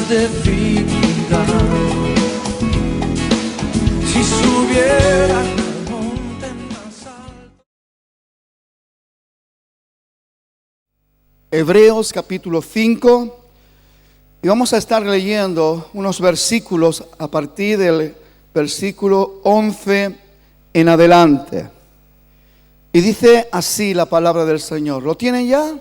de dignidad. Si subiera al monte más alto. Hebreos capítulo 5, y vamos a estar leyendo unos versículos a partir del versículo 11 en adelante. Y dice así la palabra del Señor. ¿Lo tienen ya?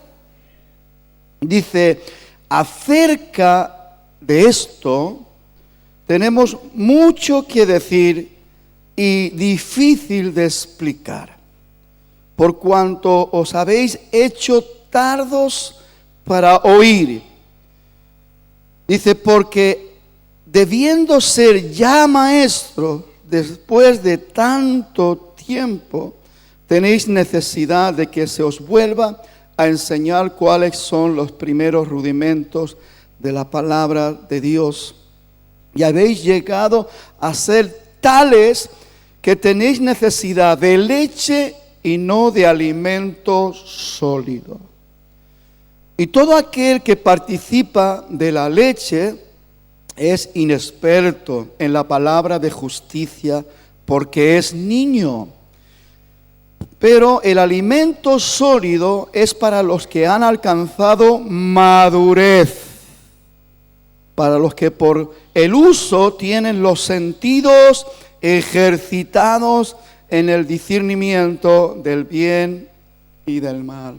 Dice: acerca de esto tenemos mucho que decir y difícil de explicar, por cuanto os habéis hecho tardos para oír. Dice: porque debiendo ser ya maestros después de tanto tiempo, tenéis necesidad de que se os vuelva a enseñar cuáles son los primeros rudimentos de la palabra de Dios. Y habéis llegado a ser tales que tenéis necesidad de leche y no de alimento sólido. Y todo aquel que participa de la leche es inexperto en la palabra de justicia, porque es niño. Pero el alimento sólido es para los que han alcanzado madurez, para los que por el uso tienen los sentidos ejercitados en el discernimiento del bien y del mal.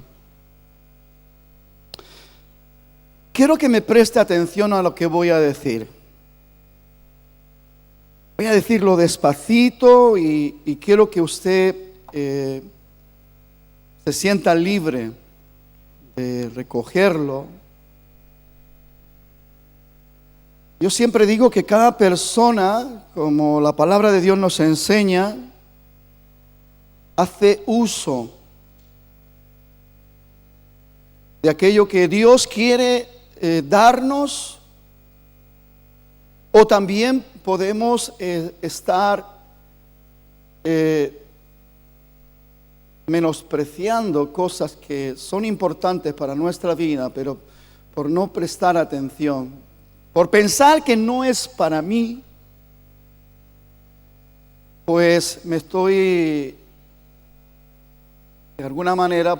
Quiero que me preste atención a lo que voy a decir. Voy a decirlo despacito y quiero que usted se sienta libre de recogerlo. Yo siempre digo que cada persona, como la palabra de Dios nos enseña, hace uso de aquello que Dios quiere darnos, o también podemos estar menospreciando cosas que son importantes para nuestra vida, pero por no prestar atención, por pensar que no es para mí, pues me estoy de alguna manera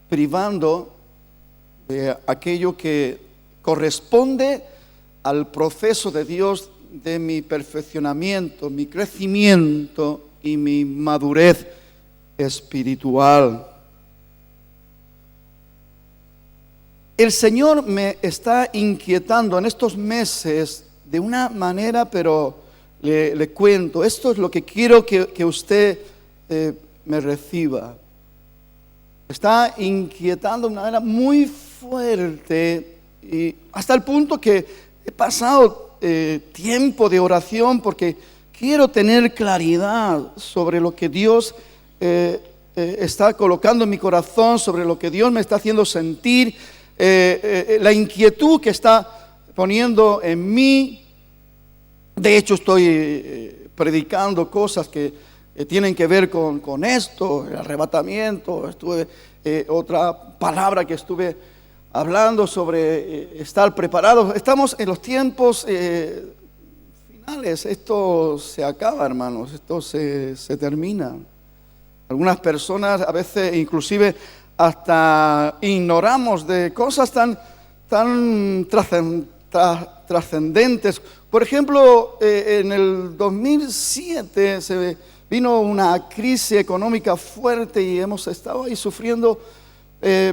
privando de aquello que corresponde al proceso de Dios de mi perfeccionamiento, mi crecimiento y mi madurez espiritual. El Señor me está inquietando en estos meses de una manera, pero le cuento, esto es lo que quiero que usted me reciba. Está inquietando de una manera muy fuerte, y hasta el punto que he pasado tiempo de oración porque quiero tener claridad sobre lo que Dios está colocando en mi corazón, sobre lo que Dios me está haciendo sentir, la inquietud que está poniendo en mí. De hecho, estoy predicando cosas que tienen que ver con esto, el arrebatamiento. Otra palabra que estuve hablando sobre estar preparados. Estamos en los tiempos finales. Esto se acaba, hermanos, esto se termina. Algunas personas a veces inclusive hasta ignoramos de cosas tan trascendentes. Por ejemplo, en el 2007 se vino una crisis económica fuerte y hemos estado ahí sufriendo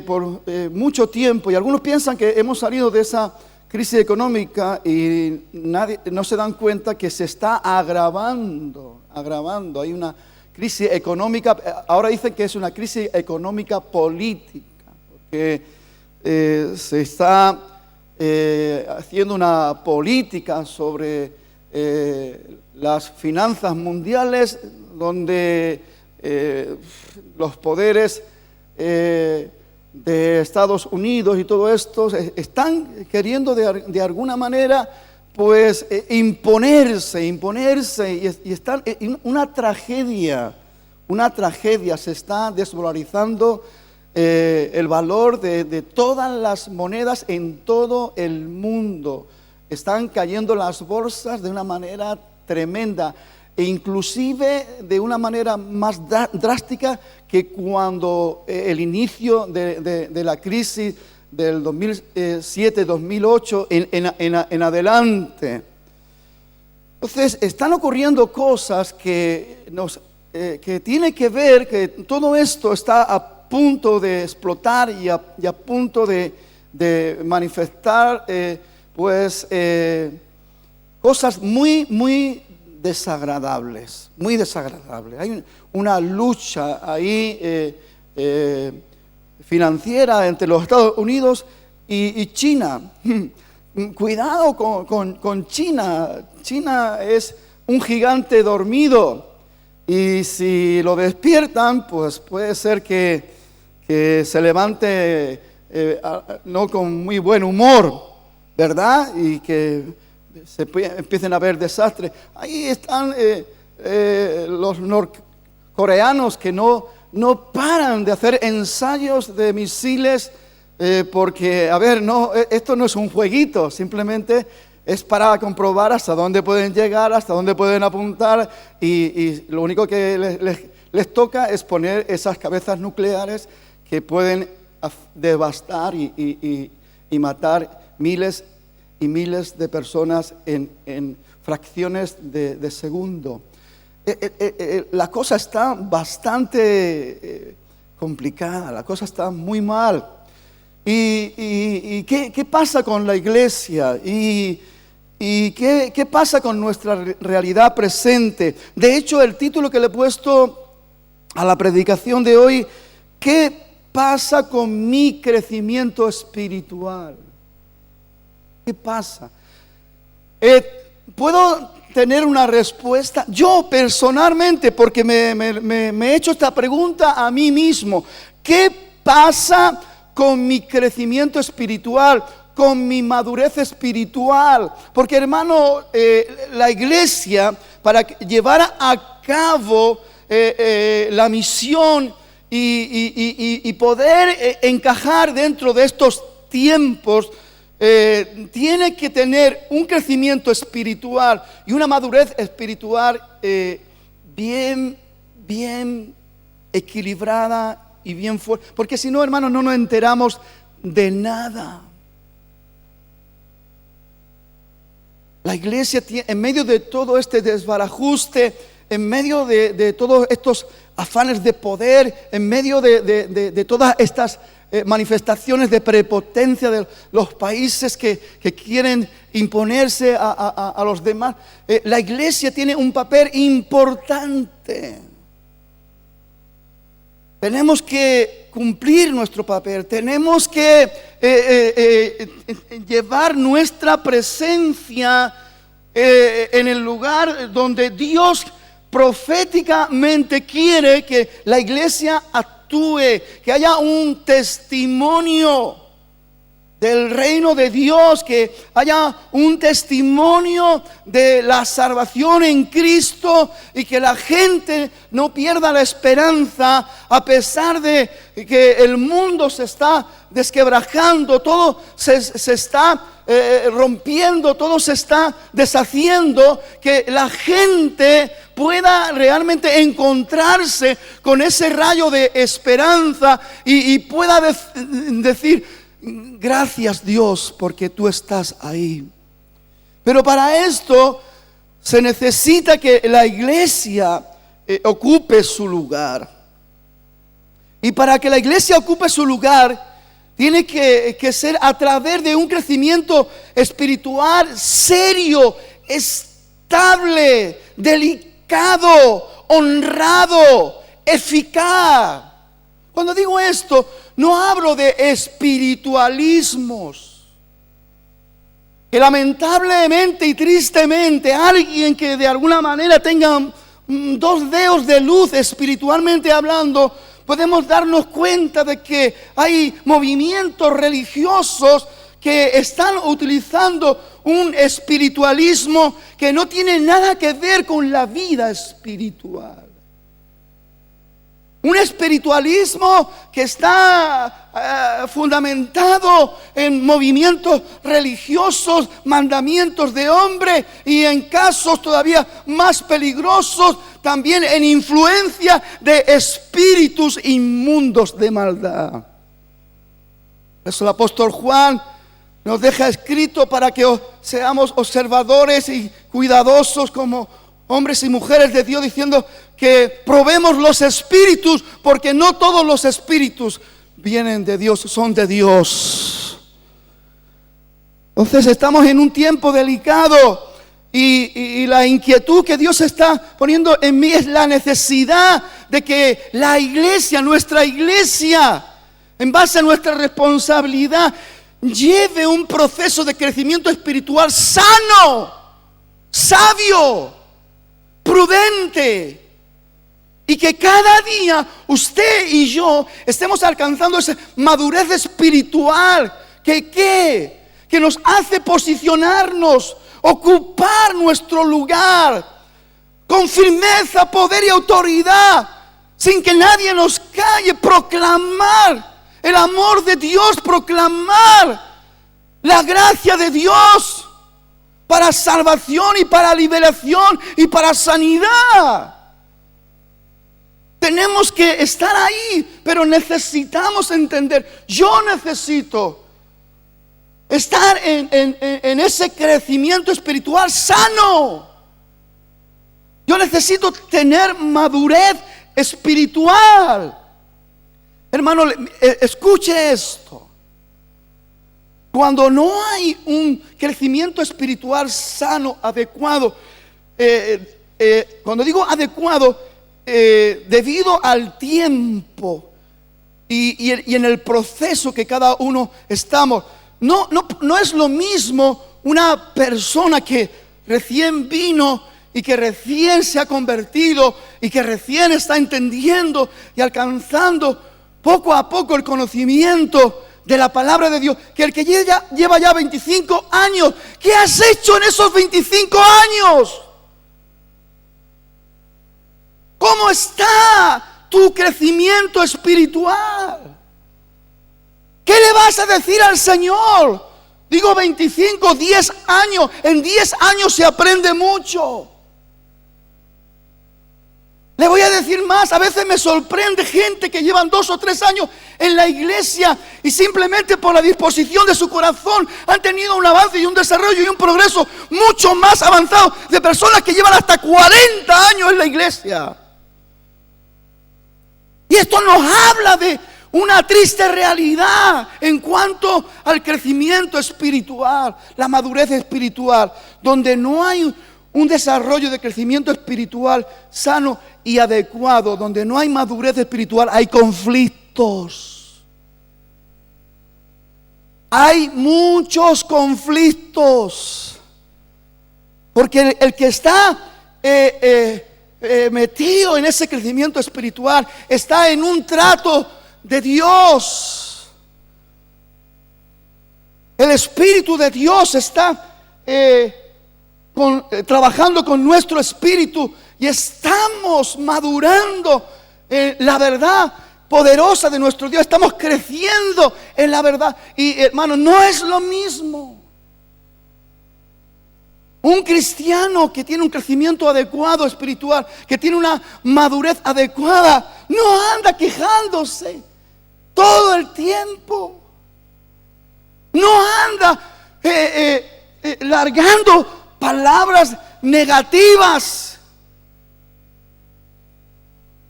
por mucho tiempo. Y algunos piensan que hemos salido de esa crisis económica y no se dan cuenta que se está agravando. Hay una crisis económica, ahora dicen que es una crisis económica política, porque se está haciendo una política sobre las finanzas mundiales, donde los poderes de Estados Unidos y todo esto están queriendo de alguna manera pues imponerse y están en una tragedia se está desmoralizando el valor de todas las monedas en todo el mundo. Están cayendo las bolsas de una manera tremenda, e inclusive de una manera más drástica que cuando el inicio de la crisis del 2007-2008 en adelante. Entonces están ocurriendo cosas que tiene que ver, que todo esto está a punto de explotar y a punto de manifestar cosas muy desagradables, muy desagradables. Hay una lucha ahí financiera entre los Estados Unidos y China. Cuidado con China. China es un gigante dormido, y si lo despiertan, pues puede ser que se levante no con muy buen humor, ¿verdad? Y que empiecen a haber desastres. Ahí están los norcoreanos que no paran de hacer ensayos de misiles, porque, esto no es un jueguito, simplemente es para comprobar hasta dónde pueden llegar, hasta dónde pueden apuntar, y lo único que les toca es poner esas cabezas nucleares que pueden devastar y matar miles y miles de personas en fracciones de segundo. La cosa está bastante complicada, la cosa está muy mal. ¿Y qué pasa con la iglesia? ¿Y qué pasa con nuestra realidad presente? De hecho, el título que le he puesto a la predicación de hoy, ¿qué pasa con mi crecimiento espiritual? ¿Qué pasa? ¿Puedo tener una respuesta? Yo personalmente, porque me he hecho esta pregunta a mí mismo. ¿Qué pasa con mi crecimiento espiritual, con mi madurez espiritual? Porque, hermano, la iglesia, para llevar a cabo la misión y poder encajar dentro de estos tiempos, tiene que tener un crecimiento espiritual y una madurez espiritual bien equilibrada y bien fuerte, porque si no, hermanos, no nos enteramos de nada. La iglesia, en medio de todo este desbarajuste, en medio de todos estos afanes de poder, en medio de todas estas manifestaciones de prepotencia de los países que quieren imponerse a los demás, la iglesia tiene un papel importante. Tenemos que cumplir nuestro papel, tenemos que llevar nuestra presencia en el lugar donde Dios proféticamente quiere que la iglesia actúe, que haya un testimonio del reino de Dios, que haya un testimonio de la salvación en Cristo, y que la gente no pierda la esperanza a pesar de que el mundo se está desquebrajando, todo se está rompiendo, todo se está deshaciendo, que la gente pueda realmente encontrarse con ese rayo de esperanza y pueda decir: gracias, Dios, porque tú estás ahí. Pero para esto se necesita que la iglesia ocupe su lugar. Y para que la iglesia ocupe su lugar, tiene que ser a través de un crecimiento espiritual serio, estable, delicado, honrado, eficaz. Cuando digo esto, no hablo de espiritualismos. Que lamentablemente y tristemente alguien que de alguna manera tenga dos dedos de luz espiritualmente hablando, podemos darnos cuenta de que hay movimientos religiosos que están utilizando un espiritualismo que no tiene nada que ver con la vida espiritual. Un espiritualismo que está fundamentado en movimientos religiosos, mandamientos de hombre, y en casos todavía más peligrosos, también en influencia de espíritus inmundos de maldad. Por eso el apóstol Juan nos deja escrito para que seamos observadores y cuidadosos como hombres y mujeres de Dios, diciendo que probemos los espíritus, porque no todos los espíritus vienen de Dios, son de Dios. Entonces estamos en un tiempo delicado y la inquietud que Dios está poniendo en mí es la necesidad de que la iglesia, nuestra iglesia, en base a nuestra responsabilidad, lleve un proceso de crecimiento espiritual sano, sabio, prudente, y que cada día usted y yo estemos alcanzando esa madurez espiritual que nos hace posicionarnos, ocupar nuestro lugar con firmeza, poder y autoridad, sin que nadie nos calle, proclamar el amor de Dios, proclamar la gracia de Dios para salvación y para liberación y para sanidad. Tenemos que estar ahí, pero necesitamos entender, yo necesito estar en ese crecimiento espiritual sano. Yo necesito tener madurez espiritual. Hermano, escuche esto. Cuando no hay un crecimiento espiritual sano, adecuado, cuando digo adecuado, debido al tiempo y en el proceso que cada uno estamos, no es lo mismo una persona que recién vino y que recién se ha convertido y que recién está entendiendo y alcanzando poco a poco el conocimiento de la palabra de Dios, que el que lleva ya 25 años. ¿Qué has hecho en esos 25 años? ¿Cómo está tu crecimiento espiritual? ¿Qué le vas a decir al Señor? Digo 25, 10 años. En 10 años se aprende mucho. Le voy a decir más, a veces me sorprende gente que llevan 2 o 3 años en la iglesia y simplemente por la disposición de su corazón han tenido un avance y un desarrollo y un progreso mucho más avanzado de personas que llevan hasta 40 años en la iglesia. Y esto nos habla de una triste realidad en cuanto al crecimiento espiritual, la madurez espiritual, donde no hay un desarrollo de crecimiento espiritual sano y adecuado, donde no hay madurez espiritual, hay conflictos. Hay muchos conflictos. Porque el que está metido en ese crecimiento espiritual está en un trato de Dios. El Espíritu de Dios está trabajando con nuestro espíritu y estamos madurando en la verdad poderosa de nuestro Dios. Estamos creciendo en la verdad. Y hermano, no es lo mismo un cristiano que tiene un crecimiento adecuado espiritual, que tiene una madurez adecuada, no anda quejándose todo el tiempo. No anda largando palabras negativas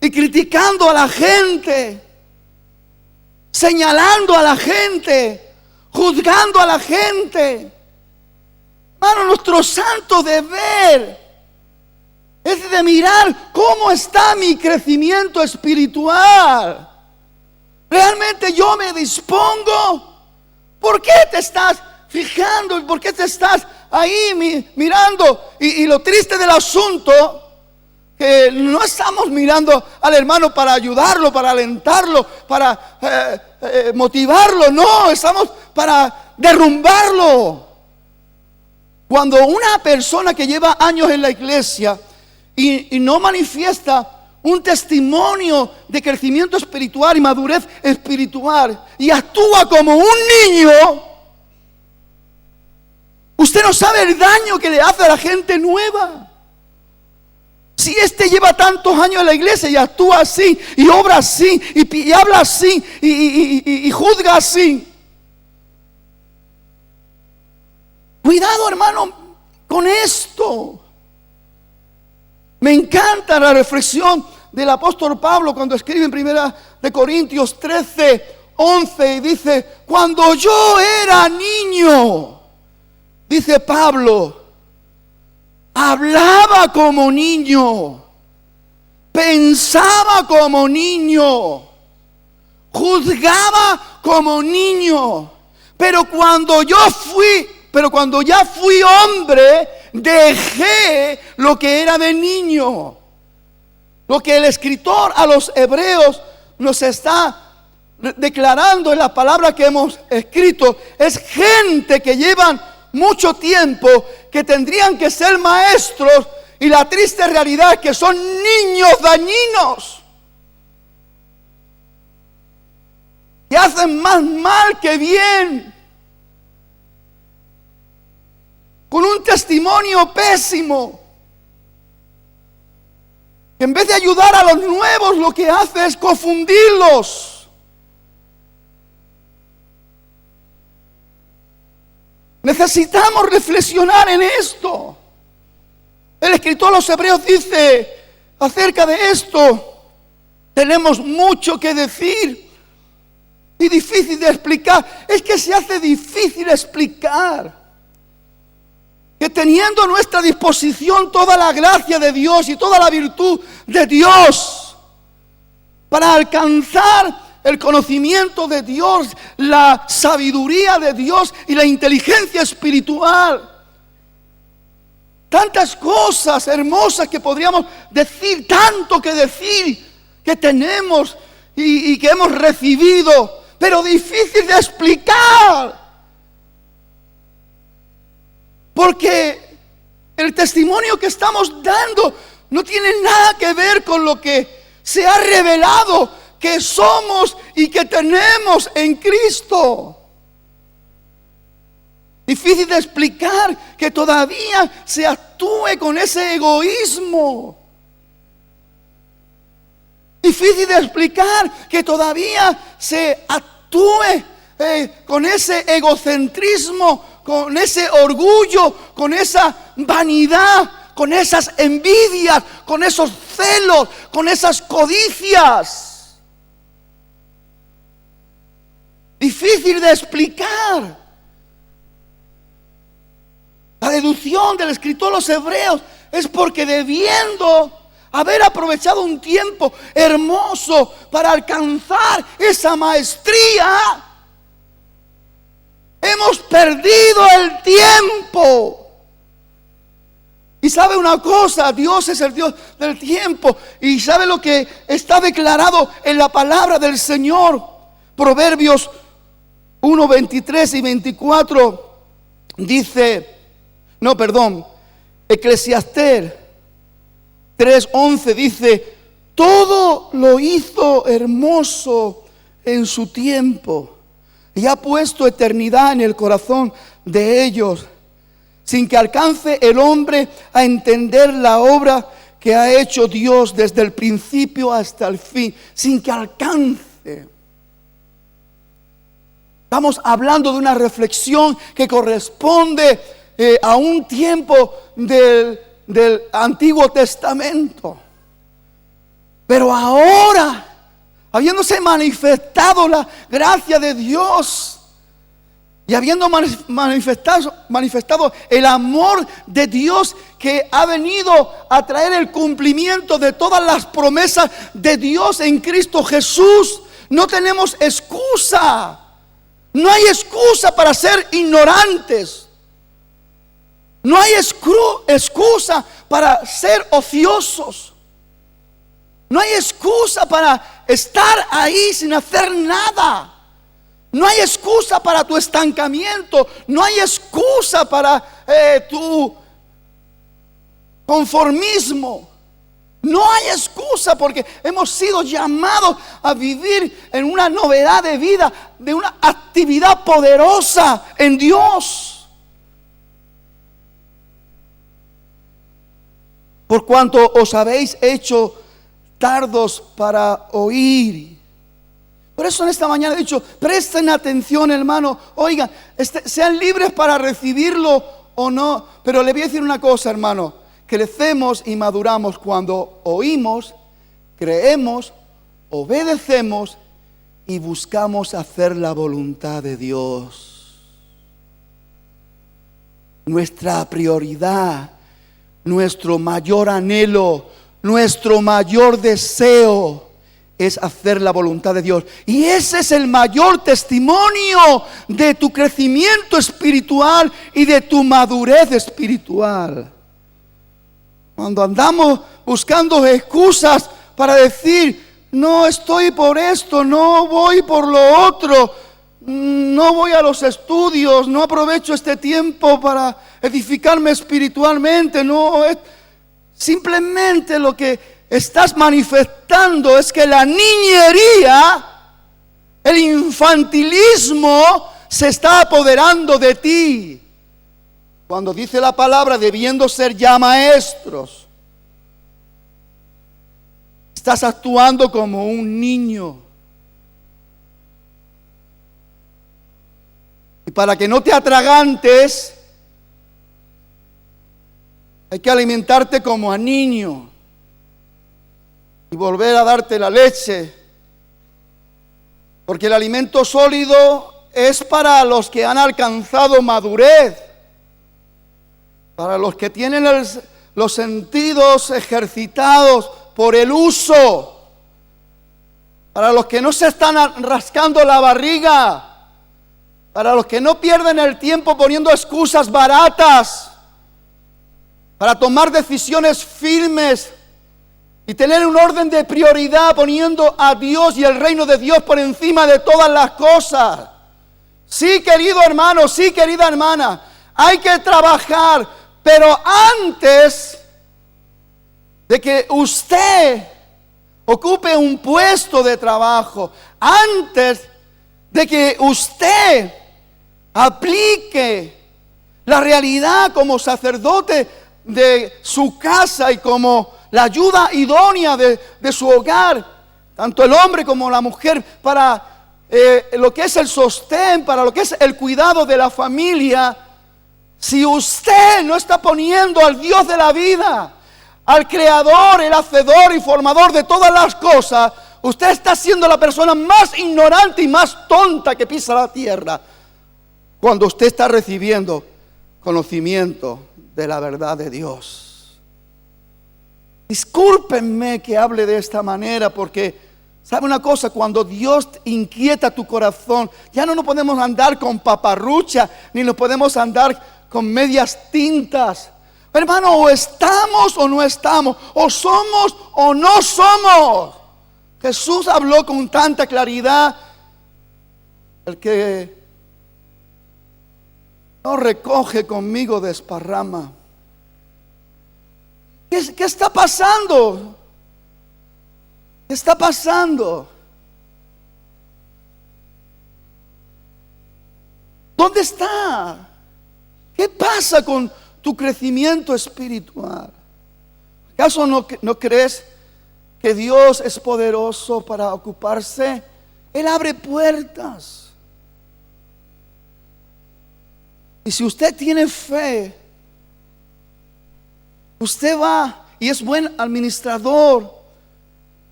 y criticando a la gente, señalando a la gente, juzgando a la gente. Hermano, nuestro santo deber es de mirar cómo está mi crecimiento espiritual. ¿Realmente yo me dispongo? ¿Por qué te estás fijando? ¿Por qué te estás ahí mirando? Y lo triste del asunto, que no estamos mirando al hermano para ayudarlo, para alentarlo, para motivarlo. No, estamos para derrumbarlo. Cuando una persona que lleva años en la iglesia y no manifiesta un testimonio de crecimiento espiritual y madurez espiritual y actúa como un niño, usted no sabe el daño que le hace a la gente nueva. Si este lleva tantos años en la iglesia y actúa así, y obra así, y habla así, y juzga así. Cuidado, hermano, con esto. Me encanta la reflexión del apóstol Pablo cuando escribe en 1 Corintios 13:11 y dice: cuando yo era niño, dice Pablo, hablaba como niño, pensaba como niño, juzgaba como niño, pero cuando ya fui hombre, dejé lo que era de niño. Lo que el escritor a los hebreos nos está declarando en la palabra que hemos escrito es gente que llevan mucho tiempo, que tendrían que ser maestros, y la triste realidad es que son niños dañinos que hacen más mal que bien, con un testimonio pésimo, que en vez de ayudar a los nuevos lo que hace es confundirlos. Necesitamos reflexionar en esto. El escritor a los hebreos dice acerca de esto: tenemos mucho que decir y difícil de explicar. Es que se hace difícil explicar que teniendo a nuestra disposición toda la gracia de Dios y toda la virtud de Dios para alcanzar el conocimiento de Dios, la sabiduría de Dios y la inteligencia espiritual, tantas cosas hermosas que podríamos decir, tanto que decir que tenemos y que hemos recibido, pero difícil de explicar. Porque el testimonio que estamos dando no tiene nada que ver con lo que se ha revelado que somos y que tenemos en Cristo. Difícil de explicar que todavía se actúe con ese egoísmo. Difícil de explicar que todavía se actúe con ese egocentrismo, con ese orgullo, con esa vanidad, con esas envidias, con esos celos, con esas codicias. Difícil de explicar. La deducción del escritor a los hebreos es porque, debiendo haber aprovechado un tiempo hermoso para alcanzar esa maestría, hemos perdido el tiempo. Y sabe una cosa, Dios es el Dios del tiempo, y sabe lo que está declarado en la palabra del Señor. Proverbios 1, 23 y 24 dice, Eclesiastés 3:11 dice: todo lo hizo hermoso en su tiempo, y ha puesto eternidad en el corazón de ellos, sin que alcance el hombre a entender la obra que ha hecho Dios desde el principio hasta el fin, sin que alcance. Estamos hablando de una reflexión que corresponde a un tiempo del Antiguo Testamento. Pero ahora, habiéndose manifestado la gracia de Dios y habiendo manifestado el amor de Dios, que ha venido a traer el cumplimiento de todas las promesas de Dios en Cristo Jesús, no tenemos excusa. No hay excusa para ser ignorantes. No hay excusa para ser ociosos. No hay excusa para estar ahí sin hacer nada. No hay excusa para tu estancamiento. No hay excusa para tu conformismo. No hay excusa porque hemos sido llamados a vivir en una novedad de vida, de una actividad poderosa en Dios. Por cuanto os habéis hecho tardos para oír. Por eso en esta mañana he dicho, presten atención, hermano. Oigan, sean libres para recibirlo o no. Pero le voy a decir una cosa, hermano. Crecemos y maduramos cuando oímos, creemos, obedecemos y buscamos hacer la voluntad de Dios. Nuestra prioridad, nuestro mayor anhelo, nuestro mayor deseo es hacer la voluntad de Dios. Y ese es el mayor testimonio de tu crecimiento espiritual y de tu madurez espiritual. Cuando andamos buscando excusas para decir, no estoy por esto, no voy por lo otro, no voy a los estudios, no aprovecho este tiempo para edificarme espiritualmente, simplemente lo que estás manifestando es que la niñería, el infantilismo se está apoderando de ti. Cuando dice la palabra, debiendo ser ya maestros, estás actuando como un niño. Y para que no te atragantes, hay que alimentarte como a niño y volver a darte la leche. Porque el alimento sólido es para los que han alcanzado madurez. Para los que tienen los sentidos ejercitados por el uso. Para los que no se están rascando la barriga. Para los que no pierden el tiempo poniendo excusas baratas. Para tomar decisiones firmes. Y tener un orden de prioridad poniendo a Dios y el reino de Dios por encima de todas las cosas. Sí, querido hermano, sí, querida hermana. Hay que trabajar. Pero antes de que usted ocupe un puesto de trabajo, antes de que usted aplique la realidad como sacerdote de su casa y como la ayuda idónea de su hogar, tanto el hombre como la mujer, para lo que es el sostén, para lo que es el cuidado de la familia. Si usted no está poniendo al Dios de la vida, al Creador, el Hacedor y Formador de todas las cosas, usted está siendo la persona más ignorante y más tonta que pisa la tierra. Cuando usted está recibiendo conocimiento de la verdad de Dios. Discúlpenme que hable de esta manera porque, ¿sabe una cosa? Cuando Dios inquieta tu corazón, ya no nos podemos andar con paparrucha, ni nos podemos andar con medias tintas. Hermano, o estamos o no estamos, o somos o no somos. Jesús habló con tanta claridad. El que no recoge conmigo desparrama. ¿Qué está pasando? ¿Qué está pasando? ¿Dónde está? ¿Qué pasa con tu crecimiento espiritual? ¿Acaso no crees que Dios es poderoso para ocuparse? Él abre puertas. Y si usted tiene fe, usted va y es buen administrador.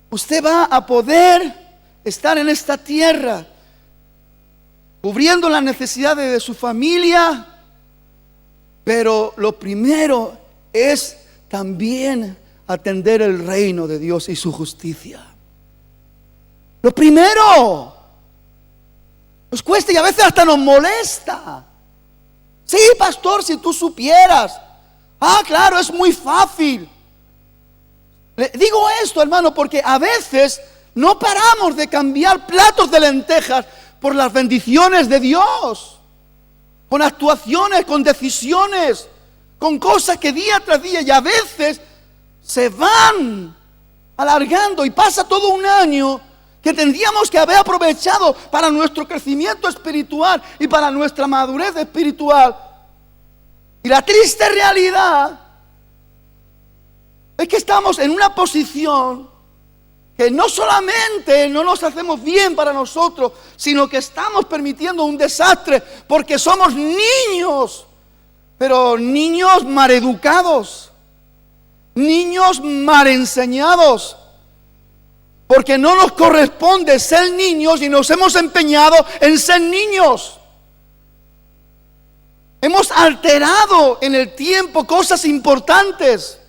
Usted va a poder estar en esta tierra cubriendo las necesidades de su familia. Pero lo primero es también atender el reino de Dios y su justicia. Lo primero. Nos cuesta y a veces hasta nos molesta. Sí, pastor, si tú supieras. Ah, claro, es muy fácil. Le digo esto, hermano, porque a veces no paramos de cambiar platos de lentejas por las bendiciones de Dios. Con actuaciones, con decisiones, con cosas que día tras día y a veces se van alargando y pasa todo un año que tendríamos que haber aprovechado para nuestro crecimiento espiritual y para nuestra madurez espiritual. Y la triste realidad es que estamos en una posición que no solamente no nos hacemos bien para nosotros, sino que estamos permitiendo un desastre porque somos niños, pero niños maleducados, niños mal enseñados, porque no nos corresponde ser niños y nos hemos empeñado en ser niños. Hemos alterado en el tiempo cosas importantes.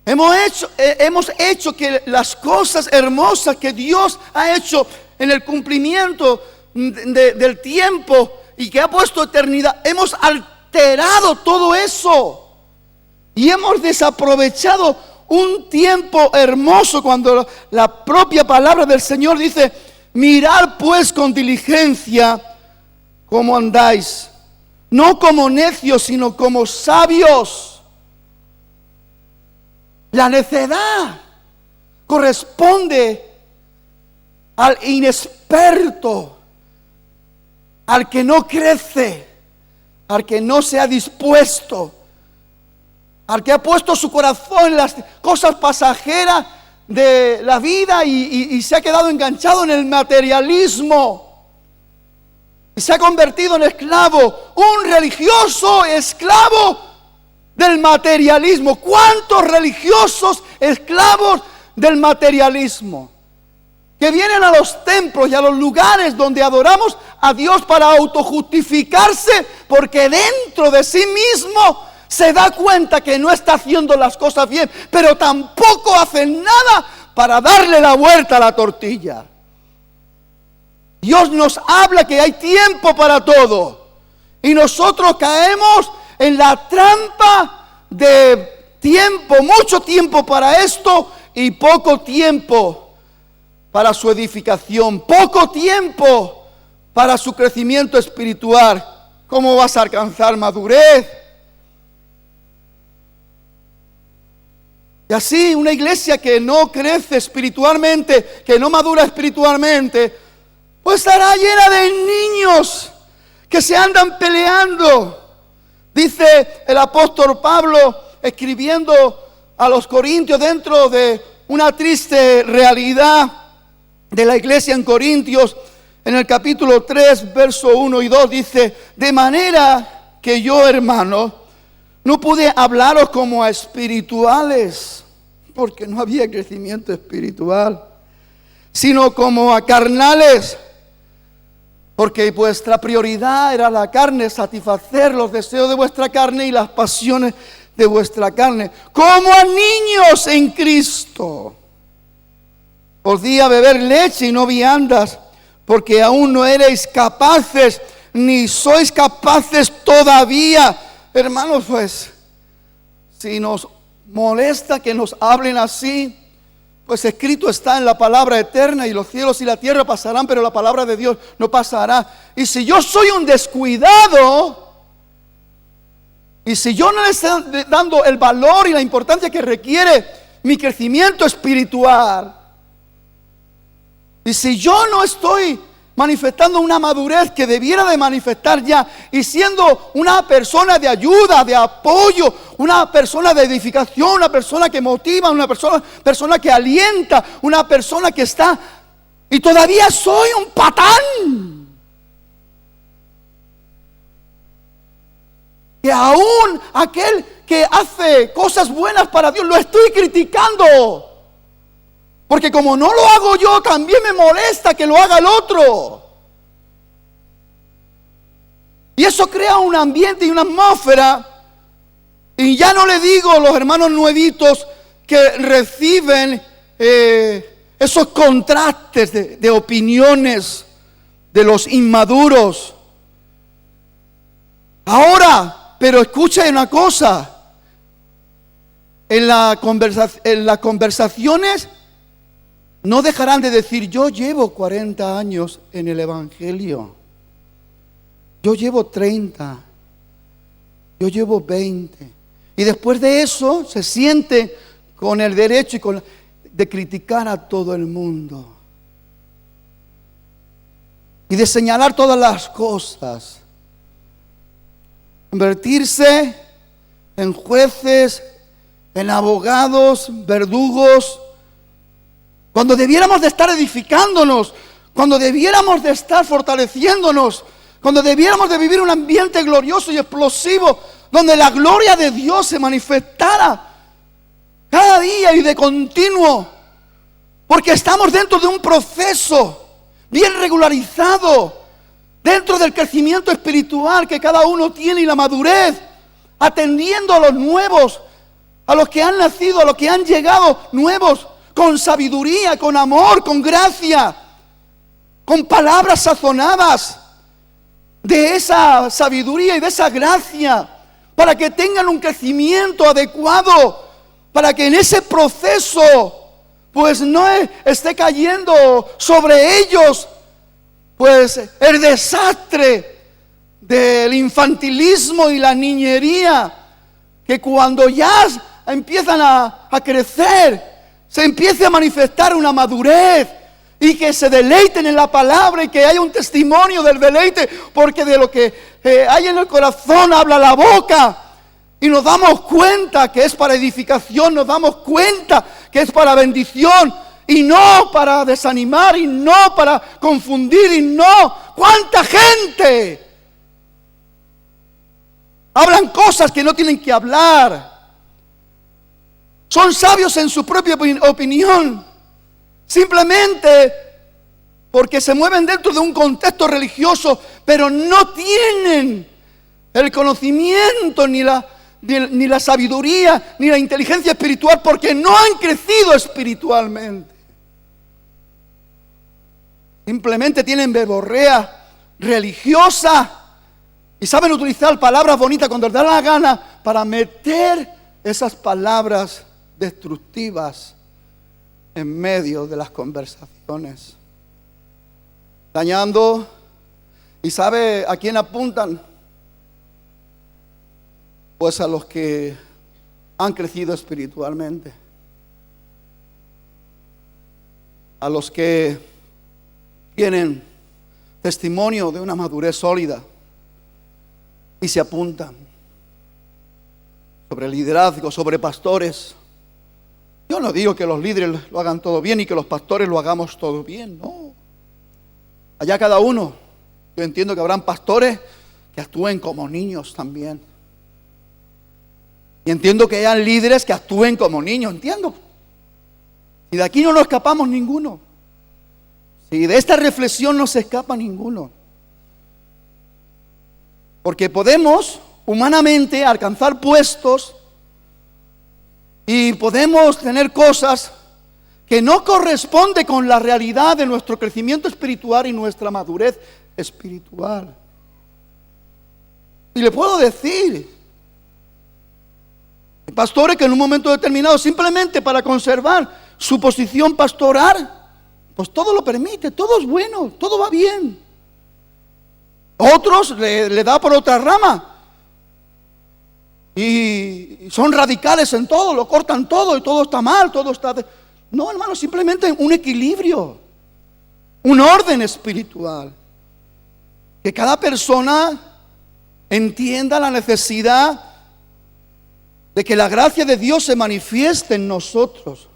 Hemos hecho que las cosas hermosas que Dios ha hecho en el cumplimiento del tiempo y que ha puesto eternidad, hemos alterado todo eso y hemos desaprovechado un tiempo hermoso cuando la propia palabra del Señor dice: mirad pues con diligencia cómo andáis, no como necios, sino como sabios. La necedad corresponde al inexperto, al que no crece, al que no se ha dispuesto, al que ha puesto su corazón en las cosas pasajeras de la vida y se ha quedado enganchado en el materialismo. Y se ha convertido en esclavo, un religioso esclavo del materialismo. ¿Cuántos religiosos esclavos del materialismo que vienen a los templos y a los lugares donde adoramos a Dios para autojustificarse, porque dentro de sí mismo se da cuenta que no está haciendo las cosas bien, pero tampoco hacen nada para darle la vuelta a la tortilla? Dios nos habla que hay tiempo para todo y nosotros caemos en la trampa de tiempo, mucho tiempo para esto y poco tiempo para su edificación, poco tiempo para su crecimiento espiritual. ¿Cómo vas a alcanzar madurez? Y así una iglesia que no crece espiritualmente, que no madura espiritualmente, pues estará llena de niños que se andan peleando. Dice el apóstol Pablo, escribiendo a los corintios dentro de una triste realidad de la iglesia en Corintios, en el capítulo 3, verso 1 y 2, dice: de manera que yo, hermano, no pude hablaros como a espirituales, porque no había crecimiento espiritual, sino como a carnales, porque vuestra prioridad era la carne, satisfacer los deseos de vuestra carne y las pasiones de vuestra carne. Como a niños en Cristo. Podía beber leche y no viandas, porque aún no erais capaces, ni sois capaces todavía. Hermanos, pues, si nos molesta que nos hablen así, pues escrito está en la palabra eterna, y los cielos y la tierra pasarán, pero la palabra de Dios no pasará. Y si yo soy un descuidado, y si yo no le estoy dando el valor y la importancia que requiere mi crecimiento espiritual, y si yo no estoy manifestando una madurez que debiera de manifestar ya, y siendo una persona de ayuda, de apoyo, una persona de edificación, una persona que motiva, una persona que alienta, una persona que está, y todavía soy un patán, que aún aquel que hace cosas buenas para Dios lo estoy criticando, porque como no lo hago yo, también me molesta que lo haga el otro. Y eso crea un ambiente y una atmósfera. Y ya no le digo a los hermanos nuevitos que reciben esos contrastes de opiniones de los inmaduros. Ahora, pero escucha una cosa. En las conversaciones no dejarán de decir: yo llevo 40 años en el Evangelio, yo llevo 30, yo llevo 20. Y después de eso se siente con el derecho de criticar a todo el mundo y de señalar todas las cosas, convertirse en jueces, en abogados, verdugos, cuando debiéramos de estar edificándonos, cuando debiéramos de estar fortaleciéndonos, cuando debiéramos de vivir un ambiente glorioso y explosivo, donde la gloria de Dios se manifestara cada día y de continuo, porque estamos dentro de un proceso bien regularizado, dentro del crecimiento espiritual que cada uno tiene y la madurez, atendiendo a los nuevos, a los que han nacido, a los que han llegado nuevos, con sabiduría, con amor, con gracia, con palabras sazonadas de esa sabiduría y de esa gracia, para que tengan un crecimiento adecuado, para que en ese proceso pues no esté cayendo sobre ellos pues el desastre del infantilismo y la niñería, que cuando ya empiezan a crecer, se empiece a manifestar una madurez y que se deleiten en la palabra y que haya un testimonio del deleite, porque de lo que hay en el corazón habla la boca. Y nos damos cuenta que es para edificación, nos damos cuenta que es para bendición y no para desanimar y no para confundir y no. ¿Cuánta gente hablan cosas que no tienen que hablar? Son sabios en su propia opinión, simplemente porque se mueven dentro de un contexto religioso, pero no tienen el conocimiento ni la sabiduría, ni la inteligencia espiritual, porque no han crecido espiritualmente. Simplemente tienen verborrea religiosa y saben utilizar palabras bonitas cuando les da la gana para meter esas palabras destructivas en medio de las conversaciones, dañando. ¿Y sabe a quién apuntan? Pues a los que han crecido espiritualmente, a los que tienen testimonio de una madurez sólida y se apuntan sobre liderazgo, sobre pastores. Yo no digo que los líderes lo hagan todo bien y que los pastores lo hagamos todo bien, no. Allá cada uno. Yo entiendo que habrán pastores que actúen como niños también. Y entiendo que hayan líderes que actúen como niños, entiendo. Y de aquí no nos escapamos ninguno. Si de esta reflexión no se escapa ninguno. Porque podemos humanamente alcanzar puestos y podemos tener cosas que no corresponden con la realidad de nuestro crecimiento espiritual y nuestra madurez espiritual. Y le puedo decir, hay pastores que en un momento determinado, simplemente para conservar su posición pastoral, pues todo lo permite, todo es bueno, todo va bien. Otros le da por otra rama y son radicales en todo, lo cortan todo y todo está mal, todo está... No, hermano, simplemente un equilibrio, un orden espiritual. Que cada persona entienda la necesidad de que la gracia de Dios se manifieste en nosotros,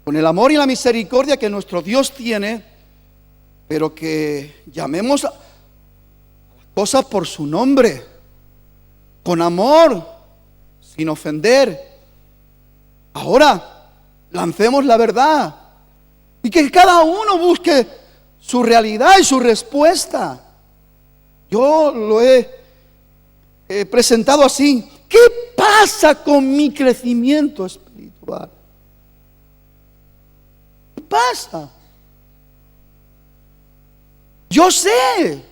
con el amor y la misericordia que nuestro Dios tiene, pero que llamemos a las cosas por su nombre, con amor, sin ofender. Ahora, lancemos la verdad y que cada uno busque su realidad y su respuesta. Yo lo he presentado así. ¿Qué pasa con mi crecimiento espiritual? ¿Qué pasa? Yo sé.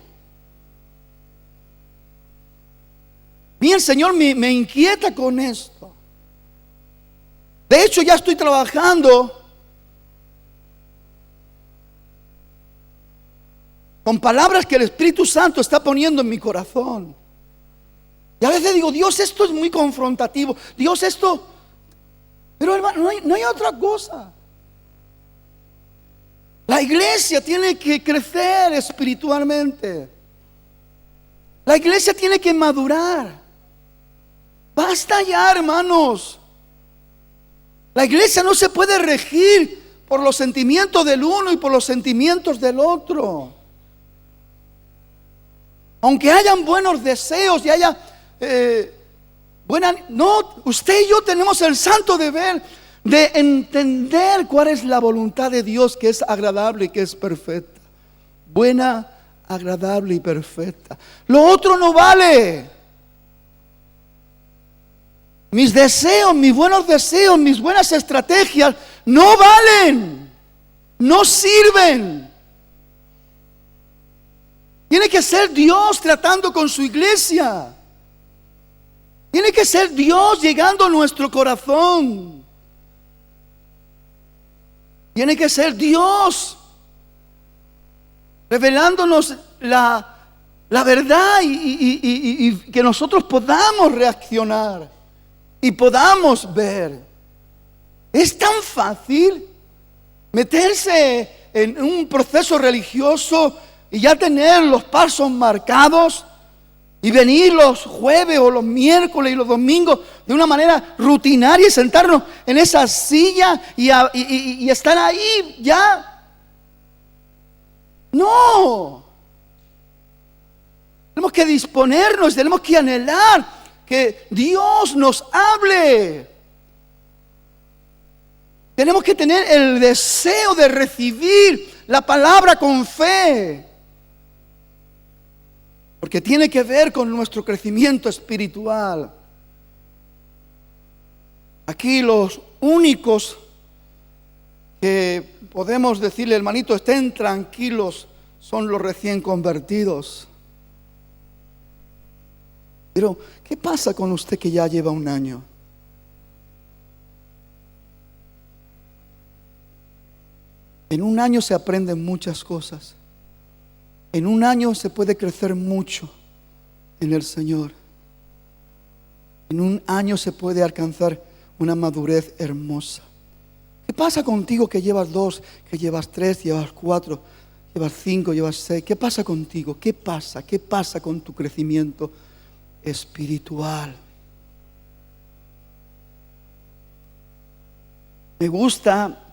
Y el Señor me inquieta con esto. De hecho, ya estoy trabajando con palabras que el Espíritu Santo está poniendo en mi corazón. Y a veces digo, Dios, esto es muy confrontativo. Dios, esto Pero hermano, no hay otra cosa. La iglesia tiene que crecer espiritualmente. La iglesia tiene que madurar. Basta ya, hermanos. La iglesia no se puede regir por los sentimientos del uno y por los sentimientos del otro. Aunque hayan buenos deseos y haya usted y yo tenemos el santo deber de entender cuál es la voluntad de Dios, que es agradable y que es perfecta. Buena, agradable y perfecta. Lo otro no vale. Mis deseos, mis buenos deseos, mis buenas estrategias no valen, no sirven. Tiene que ser Dios tratando con su iglesia. Tiene que ser Dios llegando a nuestro corazón. Tiene que ser Dios revelándonos la verdad y que nosotros podamos reaccionar y podamos ver. Es tan fácil meterse en un proceso religioso y ya tener los pasos marcados y venir los jueves o los miércoles y los domingos de una manera rutinaria y sentarnos en esa silla y estar ahí ya. No. Tenemos que disponernos, tenemos que anhelar que Dios nos hable. Tenemos que tener el deseo de recibir la palabra con fe. Porque tiene que ver con nuestro crecimiento espiritual. Aquí los únicos que podemos decirle, hermanito, estén tranquilos, son los recién convertidos. Pero, ¿qué pasa con usted que ya lleva un año? En un año se aprenden muchas cosas. En un año se puede crecer mucho en el Señor. En un año se puede alcanzar una madurez hermosa. ¿Qué pasa contigo que llevas 2, que llevas 3, llevas 4, llevas 5, llevas 6? ¿Qué pasa contigo? ¿Qué pasa? ¿Qué pasa con tu crecimiento espiritual? Me gusta.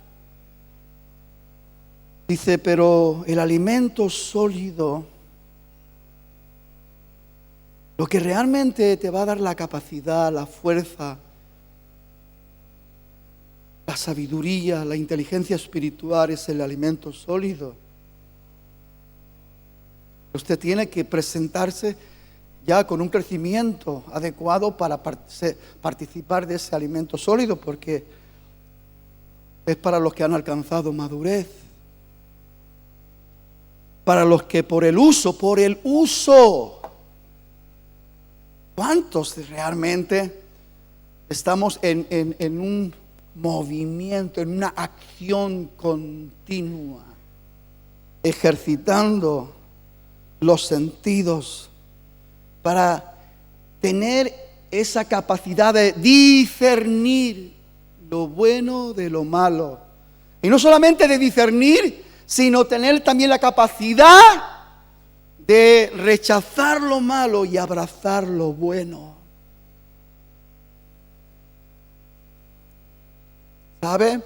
Dice, pero el alimento sólido, lo que realmente te va a dar la capacidad, la fuerza, la sabiduría, la inteligencia espiritual, es el alimento sólido. Usted tiene que presentarse ya con un crecimiento adecuado para participar de ese alimento sólido, porque es para los que han alcanzado madurez. Para los que por el uso, ¿cuántos realmente estamos en un movimiento, en una acción continua, ejercitando los sentidos para tener esa capacidad de discernir lo bueno de lo malo? Y no solamente de discernir, sino tener también la capacidad de rechazar lo malo y abrazar lo bueno. ¿Sabe?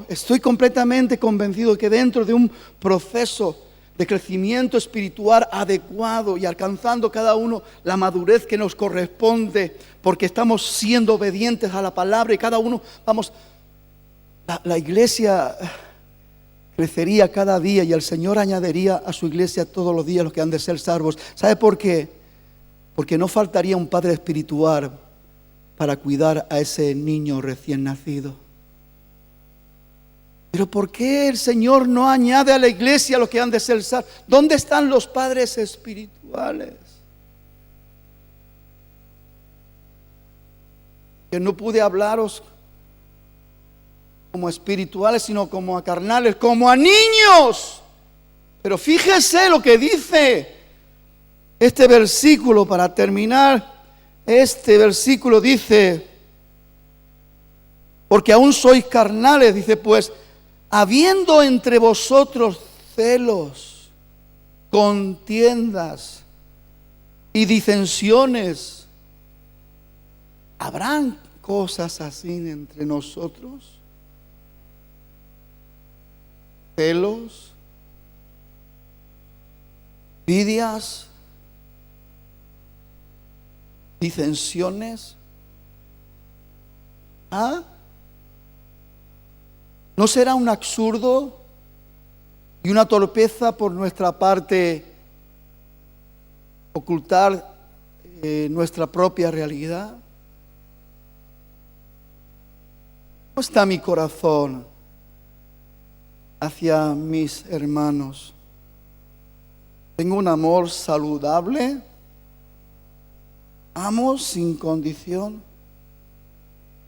Estoy completamente convencido que dentro de un proceso de crecimiento espiritual adecuado y alcanzando cada uno la madurez que nos corresponde, porque estamos siendo obedientes a la palabra y cada uno la iglesia crecería cada día y el Señor añadiría a su iglesia todos los días los que han de ser salvos. ¿Sabe por qué? Porque no faltaría un padre espiritual para cuidar a ese niño recién nacido. Pero ¿por qué el Señor no añade a la iglesia los que han de ser salvos? ¿Dónde están los padres espirituales? Que no pude hablaros como espirituales, sino como a carnales, como a niños. Pero fíjese lo que dice este versículo para terminar. Este versículo dice, porque aún sois carnales. Dice, pues, habiendo entre vosotros celos, contiendas y disensiones, ¿habrán cosas así entre nosotros? Celos, envidias, disensiones. ¿Ah? ¿No será un absurdo y una torpeza por nuestra parte ocultar nuestra propia realidad? ¿Cómo está mi corazón hacia mis hermanos? ¿Tengo un amor saludable? ¿Amo sin condición?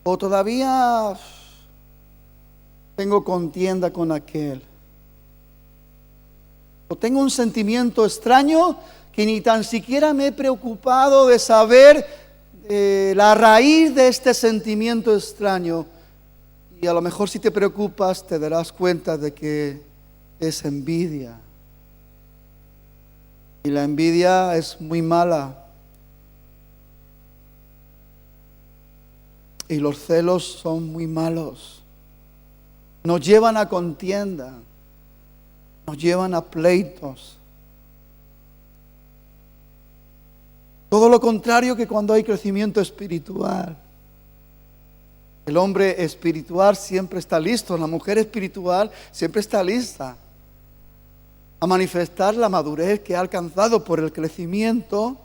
¿O todavía tengo contienda con aquel? ¿O tengo un sentimiento extraño que ni tan siquiera me he preocupado de saber la raíz de este sentimiento extraño? Y a lo mejor si te preocupas te darás cuenta de que es envidia. Y la envidia es muy mala. Y los celos son muy malos. Nos llevan a contienda. Nos llevan a pleitos. Todo lo contrario que cuando hay crecimiento espiritual. El hombre espiritual siempre está listo. La mujer espiritual siempre está lista a manifestar la madurez que ha alcanzado por el crecimiento.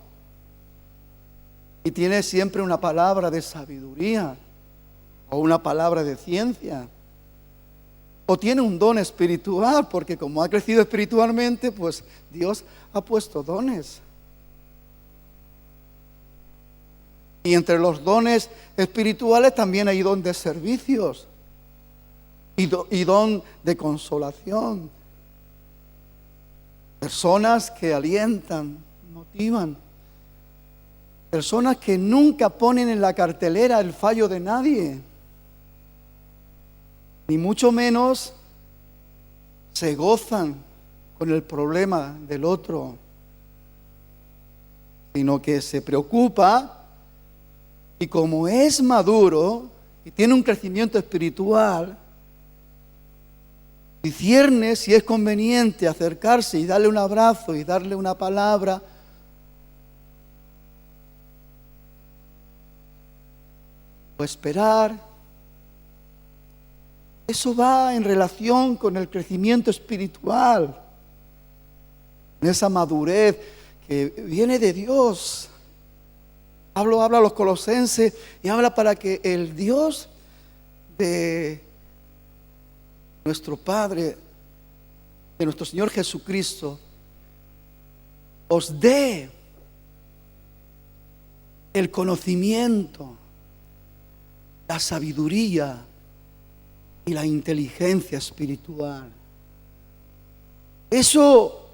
Y tiene siempre una palabra de sabiduría o una palabra de ciencia. O tiene un don espiritual, porque como ha crecido espiritualmente, pues Dios ha puesto dones. Y entre los dones espirituales también hay don de servicios y don de consolación. Personas que alientan, motivan. Personas que nunca ponen en la cartelera el fallo de nadie, ni mucho menos se gozan con el problema del otro, sino que se preocupa y como es maduro y tiene un crecimiento espiritual, discierne si es conveniente acercarse y darle un abrazo y darle una palabra. O esperar. Eso va en relación con el crecimiento espiritual, en esa madurez que viene de Dios. Pablo habla a los colosenses y habla para que el Dios de nuestro Padre, de nuestro Señor Jesucristo, os dé el conocimiento, la sabiduría y la inteligencia espiritual. Eso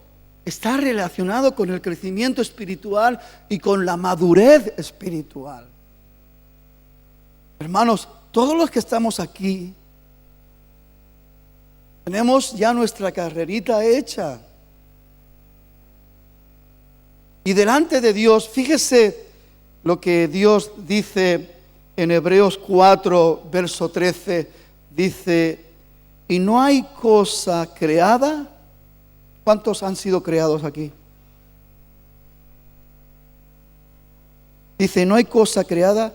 está relacionado con el crecimiento espiritual y con la madurez espiritual. Hermanos, todos los que estamos aquí tenemos ya nuestra carrerita hecha. Y delante de Dios, fíjese lo que Dios dice en Hebreos 4, verso 13, dice, y no hay cosa creada. ¿Cuántos han sido creados aquí? Dice, no hay cosa creada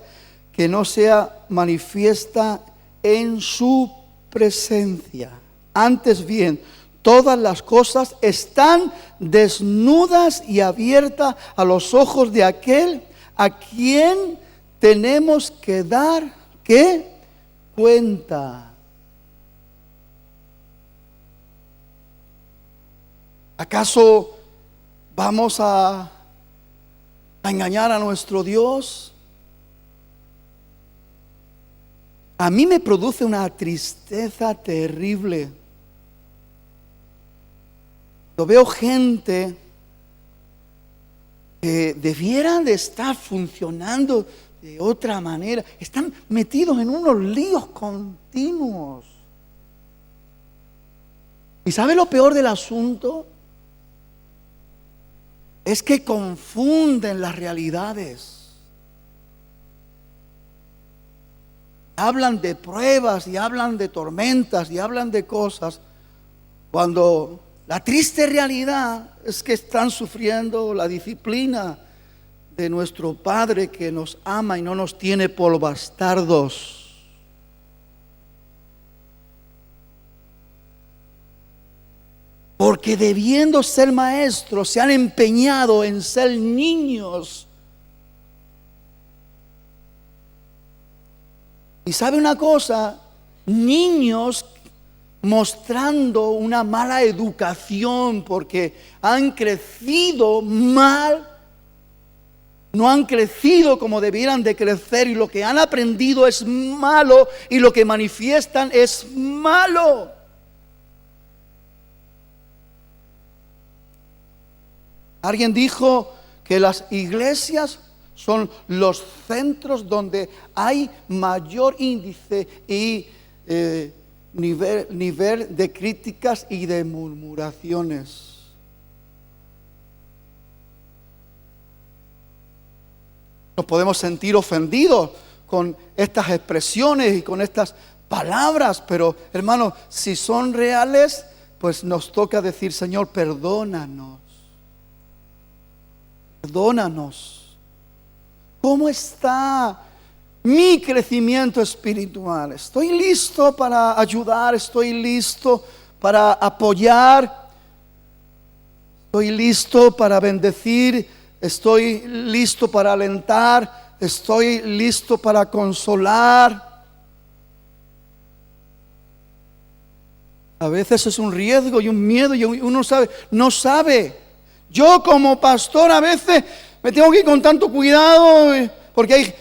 que no sea manifiesta en su presencia. Antes bien, todas las cosas están desnudas y abiertas a los ojos de aquel a quien tenemos que dar, ¿qué? Cuenta. ¿Acaso vamos a engañar a nuestro Dios? A mí me produce una tristeza terrible. Yo veo gente que debiera de estar funcionando de otra manera. Están metidos en unos líos continuos. ¿Y sabe lo peor del asunto? Es que confunden las realidades. Hablan de pruebas y hablan de tormentas y hablan de cosas, cuando la triste realidad es que están sufriendo la disciplina de nuestro Padre que nos ama y no nos tiene por bastardos. Porque debiendo ser maestros, se han empeñado en ser niños. Y sabe una cosa, niños mostrando una mala educación porque han crecido mal, no han crecido como debieran de crecer, y lo que han aprendido es malo y lo que manifiestan es malo. Alguien dijo que las iglesias son los centros donde hay mayor índice y nivel de críticas y de murmuraciones. Nos podemos sentir ofendidos con estas expresiones y con estas palabras, pero hermanos, si son reales, pues nos toca decir: Señor, perdónanos. Perdónanos. ¿Cómo está mi crecimiento espiritual? ¿Estoy listo para ayudar? ¿Estoy listo para apoyar? ¿Estoy listo para bendecir? ¿Estoy listo para alentar? ¿Estoy listo para consolar? A veces es un riesgo y un miedo y uno no sabe. Yo como pastor a veces me tengo que ir con tanto cuidado, porque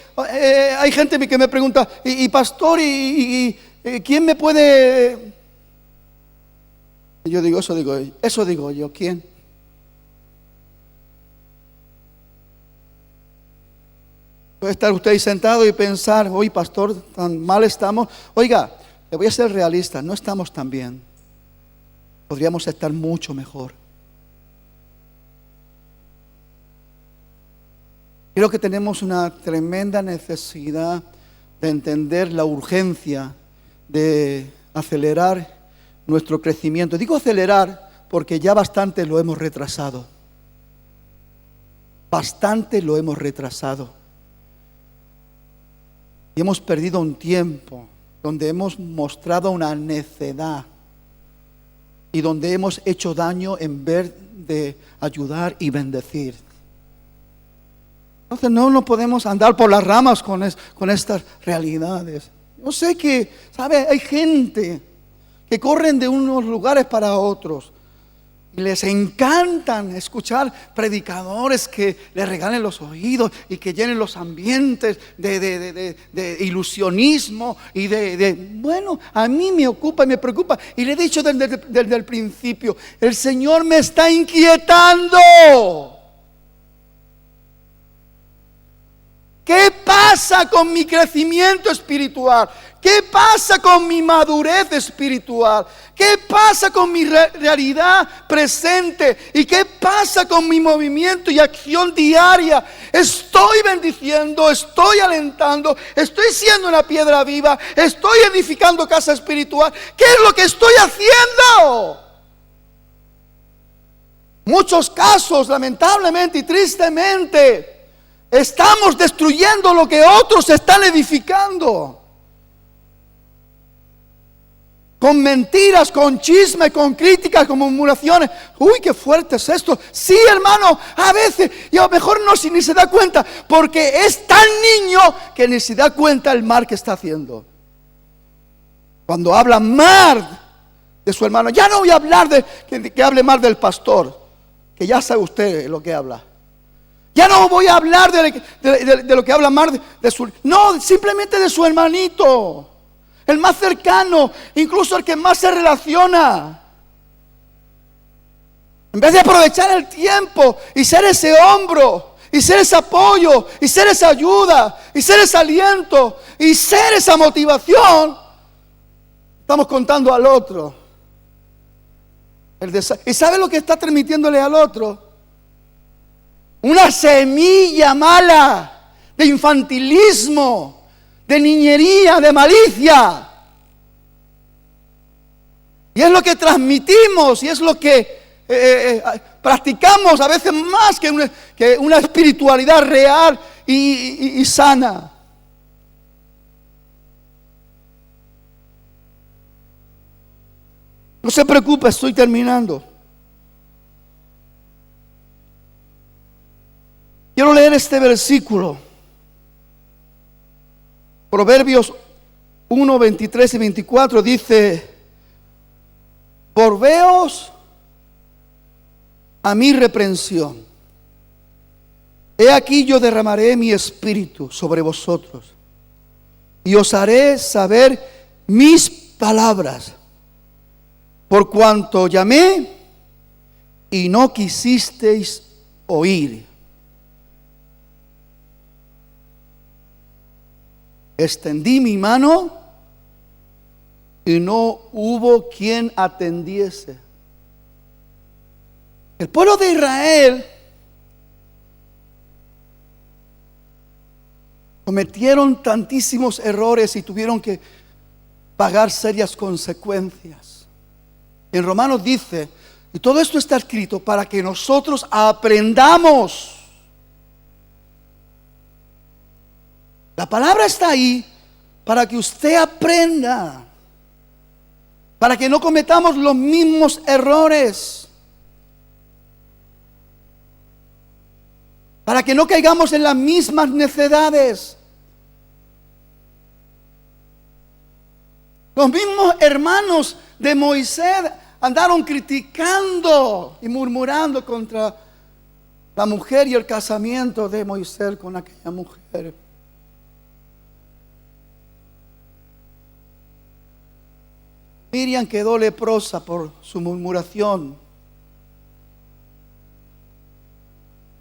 hay gente que me pregunta: y pastor, ¿quién me puede? Y yo digo, eso digo yo, ¿quién? Puede estar usted ahí sentado y pensar: oye, pastor, tan mal estamos. Oiga, le voy a ser realista, no estamos tan bien. Podríamos estar mucho mejor. Creo que tenemos una tremenda necesidad de entender la urgencia de acelerar nuestro crecimiento. Digo acelerar porque ya bastante lo hemos retrasado. Bastante lo hemos retrasado. Y hemos perdido un tiempo donde hemos mostrado una necedad y donde hemos hecho daño en vez de ayudar y bendecir. Entonces no podemos andar por las ramas con estas realidades. Yo sé que, ¿sabe? Hay gente que corren de unos lugares para otros y les encantan escuchar predicadores que les regalen los oídos y que llenen los ambientes de ilusionismo y bueno, a mí me ocupa y me preocupa, y le he dicho desde el principio: el Señor me está inquietando. ¿Qué pasa con mi crecimiento espiritual? ¿Qué pasa con mi madurez espiritual? ¿Qué pasa con mi realidad presente? ¿Y qué pasa con mi movimiento y acción diaria? Estoy bendiciendo, estoy alentando, estoy siendo una piedra viva, estoy edificando casa espiritual. ¿Qué es lo que estoy haciendo? Muchos casos, lamentablemente y tristemente, estamos destruyendo lo que otros están edificando. Con mentiras, con chisme, con críticas, con murmuraciones. Uy, qué fuerte es esto. Sí, hermano, a veces, y a lo mejor ni se da cuenta, porque es tan niño que ni se da cuenta el mal que está haciendo. Cuando habla mal de su hermano, ya no voy a hablar de que hable mal del pastor, que ya sabe usted lo que habla. Ya no voy a hablar de lo que habla mal de su... No, simplemente de su hermanito, el más cercano, incluso el que más se relaciona. En vez de aprovechar el tiempo y ser ese hombro, y ser ese apoyo, y ser esa ayuda, y ser ese aliento, y ser esa motivación, estamos contando al otro. ¿Y sabe lo que está transmitiéndole al otro? Una semilla mala de infantilismo, de niñería, de malicia. Y es lo que transmitimos, y es lo que practicamos a veces más que una espiritualidad real y sana. No se preocupe, estoy terminando. Quiero leer este versículo. Proverbios 1, 23 y 24 dice: volveos a mi reprensión. He aquí yo derramaré mi espíritu sobre vosotros y os haré saber mis palabras, por cuanto llamé y no quisisteis oír. Extendí mi mano y no hubo quien atendiese. El pueblo de Israel cometieron tantísimos errores y tuvieron que pagar serias consecuencias. En Romanos dice, y todo esto está escrito para que nosotros aprendamos. La palabra está ahí para que usted aprenda, para que no cometamos los mismos errores, para que no caigamos en las mismas necedades. Los mismos hermanos de Moisés andaron criticando y murmurando contra la mujer y el casamiento de Moisés con aquella mujer. Miriam quedó leprosa por su murmuración.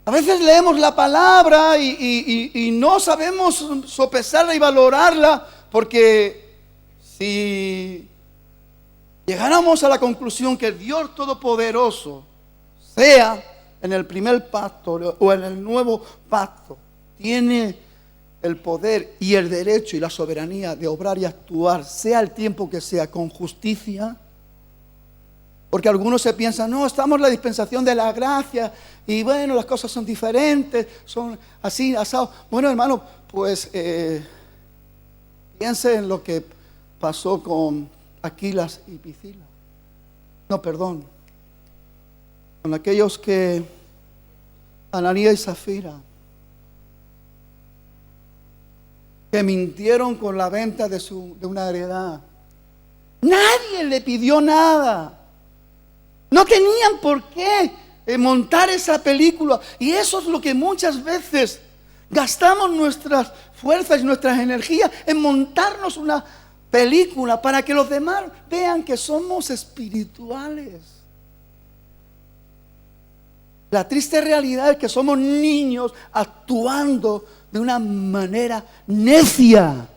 A veces leemos la palabra y no sabemos sopesarla y valorarla, porque si llegáramos a la conclusión que el Dios Todopoderoso, sea en el primer pacto o en el nuevo pacto, tiene el poder y el derecho y la soberanía de obrar y actuar, sea el tiempo que sea, con justicia. Porque algunos se piensan, no, estamos en la dispensación de la gracia y bueno, las cosas son diferentes, son así, asados. Bueno, hermano, pues piense en lo que pasó con Aquilas y Priscila. No, perdón. Con aquellos que, Ananías y Zafira, que mintieron con la venta de una heredad. Nadie le pidió nada. No tenían por qué montar esa película. Y eso es lo que muchas veces gastamos nuestras fuerzas y nuestras energías en montarnos una película para que los demás vean que somos espirituales. La triste realidad es que somos niños actuando de una manera necia,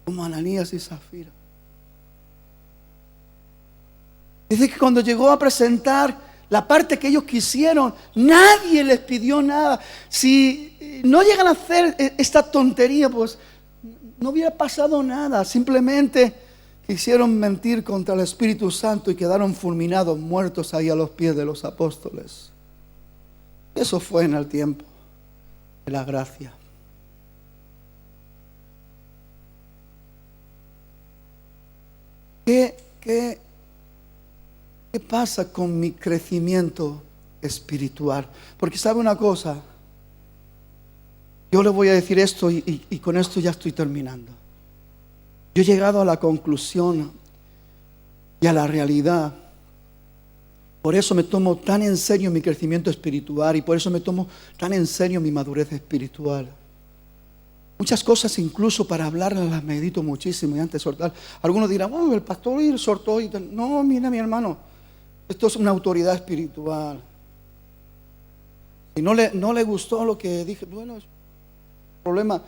como Ananías y Zafira. Dice que cuando llegó a presentar la parte que ellos quisieron, nadie les pidió nada. Si no llegan a hacer esta tontería, pues no hubiera pasado nada. Simplemente quisieron mentir contra el Espíritu Santo y quedaron fulminados, muertos ahí a los pies de los apóstoles. Eso fue en el tiempo de la gracia. ¿Qué pasa con mi crecimiento espiritual? Porque sabe una cosa, yo le voy a decir esto y con esto ya estoy terminando. Yo he llegado a la conclusión y a la realidad. Por eso me tomo tan en serio mi crecimiento espiritual y por eso me tomo tan en serio mi madurez espiritual. Muchas cosas incluso para hablarlas las medito muchísimo y antes de soltar. Algunos dirán, bueno, el pastor soltó y tal. No, mira mi hermano, esto es una autoridad espiritual. y no le gustó lo que dije, bueno, es un problema.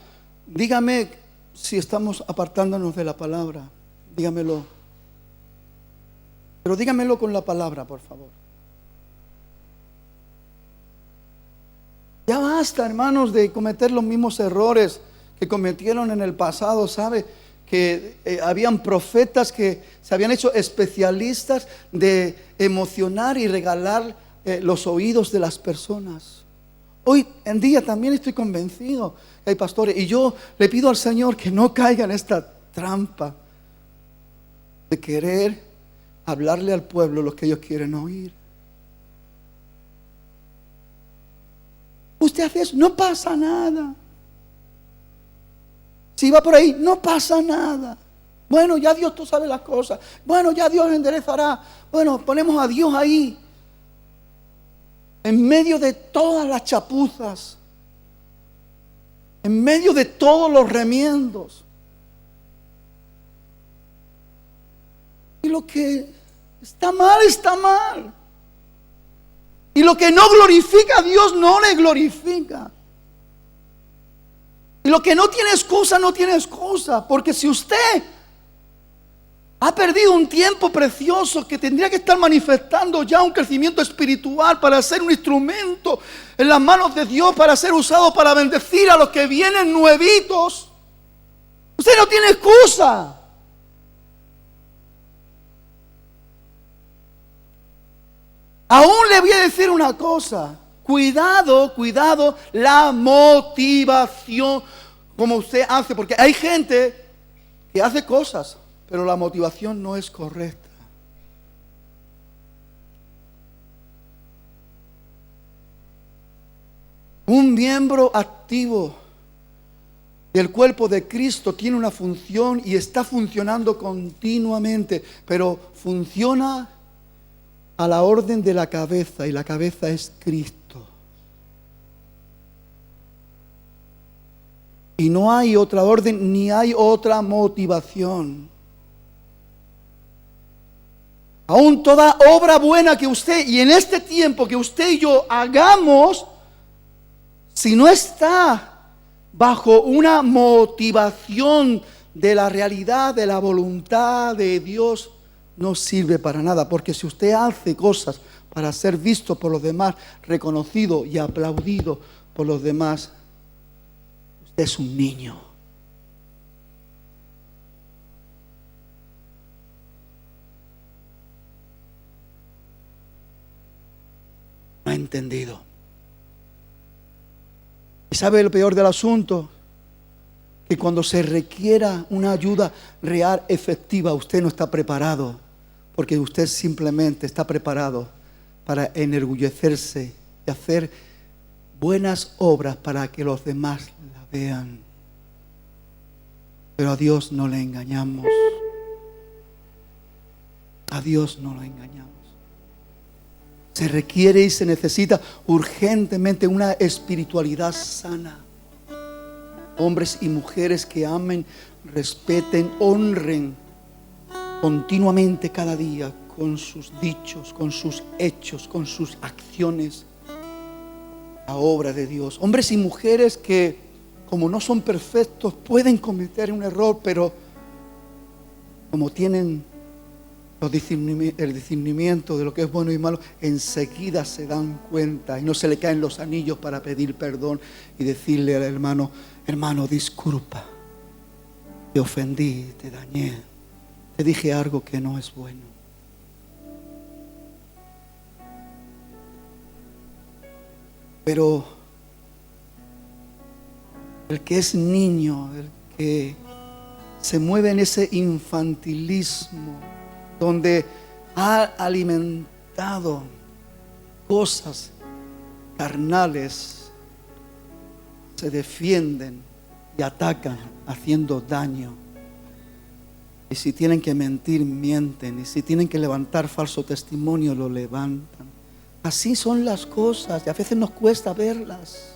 Dígame si estamos apartándonos de la palabra. Dígamelo. Pero dígamelo con la palabra, por favor. Ya basta, hermanos, de cometer los mismos errores que cometieron en el pasado. ¿Sabe? Que habían profetas que se habían hecho especialistas de emocionar y regalar los oídos de las personas. Hoy en día también estoy convencido que hay pastores, y yo le pido al Señor que no caiga en esta trampa de querer hablarle al pueblo lo que ellos quieren oír. Usted hace eso, no pasa nada. Si va por ahí, no pasa nada. Bueno, ya Dios tú sabes las cosas. Bueno, ya Dios enderezará. Bueno, ponemos a Dios ahí, en medio de todas las chapuzas, en medio de todos los remiendos. Y lo que está mal, está mal. Y lo que no glorifica a Dios, no le glorifica. Y lo que no tiene excusa, no tiene excusa. Porque si usted ha perdido un tiempo precioso que tendría que estar manifestando ya un crecimiento espiritual para ser un instrumento en las manos de Dios, para ser usado para bendecir a los que vienen nuevitos, usted no tiene excusa. Aún le voy a decir una cosa. Cuidado, cuidado, la motivación, como usted hace, porque hay gente que hace cosas, pero la motivación no es correcta. Un miembro activo del cuerpo de Cristo tiene una función y está funcionando continuamente, pero funciona a la orden de la cabeza, y la cabeza es Cristo. Y no hay otra orden ni hay otra motivación. Aún toda obra buena que usted, y en este tiempo que usted y yo hagamos, si no está bajo una motivación de la realidad, de la voluntad de Dios, no sirve para nada. Porque si usted hace cosas para ser visto por los demás, reconocido y aplaudido por los demás, usted es un niño. No ha entendido. ¿Y sabe lo peor del asunto? Que cuando se requiera una ayuda real, efectiva, usted no está preparado, porque usted simplemente está preparado para enorgullecerse y hacer buenas obras para que los demás la vean. Pero a Dios no le engañamos. A Dios no lo engañamos. Se requiere y se necesita urgentemente una espiritualidad sana. Hombres y mujeres que amen, respeten, honren continuamente cada día con sus dichos, con sus hechos, con sus acciones la obra de Dios. Hombres y mujeres que, como no son perfectos, pueden cometer un error, pero como tienen el discernimiento de lo que es bueno y malo, enseguida se dan cuenta y no se le caen los anillos para pedir perdón y decirle al hermano: hermano, disculpa, te ofendí, te dañé, te dije algo que no es bueno. Pero el que es niño, el que se mueve en ese infantilismo, donde ha alimentado cosas carnales, se defienden y atacan haciendo daño. Y si tienen que mentir, mienten. Y si tienen que levantar falso testimonio, lo levantan. Así son las cosas y a veces nos cuesta verlas.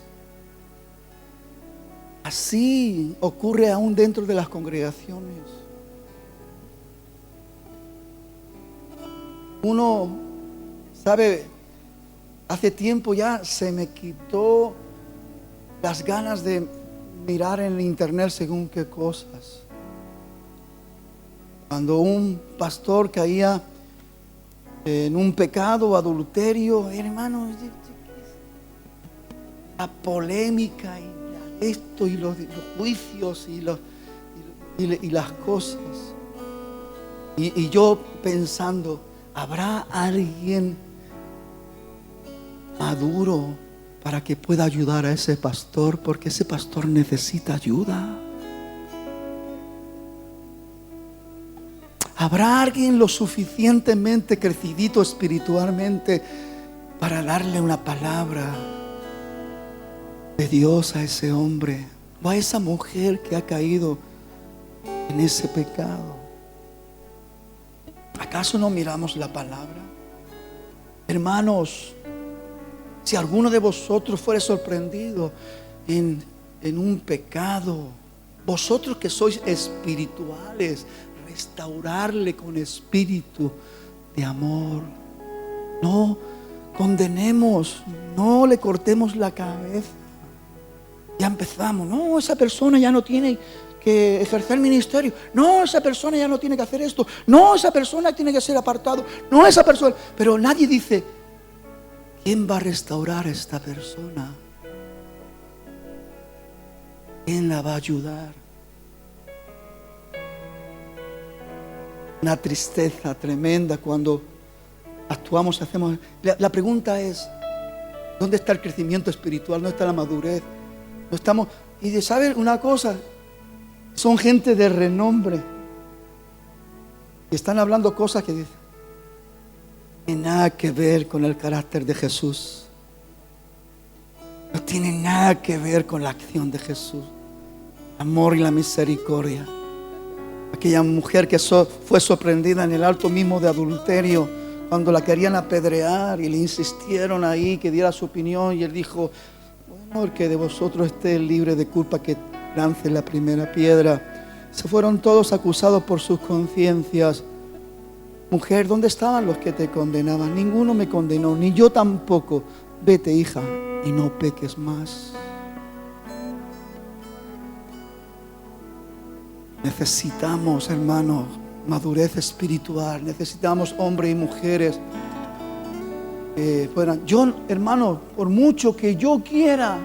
Así ocurre aún dentro de las congregaciones. Uno sabe Hace tiempo ya se me quitó las ganas de mirar en el internet según qué cosas. Cuando un pastor caía en un pecado o adulterio, hermano, la polémica y esto y los juicios y las cosas. Y yo pensando, ¿habrá alguien maduro para que pueda ayudar a ese pastor? Porque ese pastor necesita ayuda. ¿Habrá alguien lo suficientemente crecidito espiritualmente para darle una palabra de Dios a ese hombre o a esa mujer que ha caído en ese pecado? ¿Acaso no miramos la palabra? Hermanos, si alguno de vosotros fuere sorprendido en un pecado, vosotros que sois espirituales, restaurarle con espíritu de amor. No condenemos, no le cortemos la cabeza. Ya empezamos, no, esa persona ya no tiene que ejercer ministerio, no, esa persona ya no tiene que hacer esto, no, esa persona tiene que ser apartado, no, esa persona, pero nadie dice, ¿quién va a restaurar a esta persona? ¿Quién la va a ayudar? Una tristeza tremenda cuando actuamos, hacemos. La pregunta es, ¿dónde está el crecimiento espiritual? ¿Dónde está la madurez? No estamos. Y de saber una cosa, son gente de renombre y están hablando cosas que dicen, no tiene nada que ver con el carácter de Jesús. No tiene nada que ver con la acción de Jesús, el amor y la misericordia. Aquella mujer que fue sorprendida en el acto mismo de adulterio, cuando la querían apedrear y le insistieron ahí que diera su opinión, y él dijo, bueno, el que de vosotros esté libre de culpa, que lance la primera piedra. Se fueron todos acusados por sus conciencias. Mujer, ¿dónde estaban los que te condenaban? Ninguno me condenó, ni yo tampoco. Vete, hija, y no peques más. Necesitamos, hermanos, madurez espiritual. Necesitamos hombres y mujeres que fueran. Yo, hermano, por mucho que yo quiera,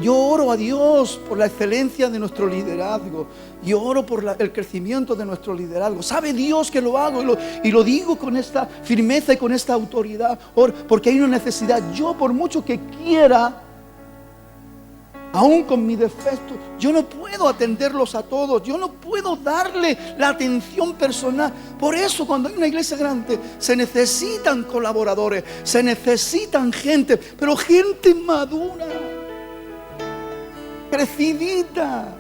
yo oro a Dios por la excelencia de nuestro liderazgo. Yo oro por el crecimiento de nuestro liderazgo. Sabe Dios que lo hago y lo digo con esta firmeza y con esta autoridad. Porque hay una necesidad. Yo, por mucho que quiera, aún con mi defecto, yo no puedo atenderlos a todos. Yo no puedo darle la atención personal. Por eso cuando hay una iglesia grande se necesitan colaboradores, se necesitan gente, pero gente madura, crecidita.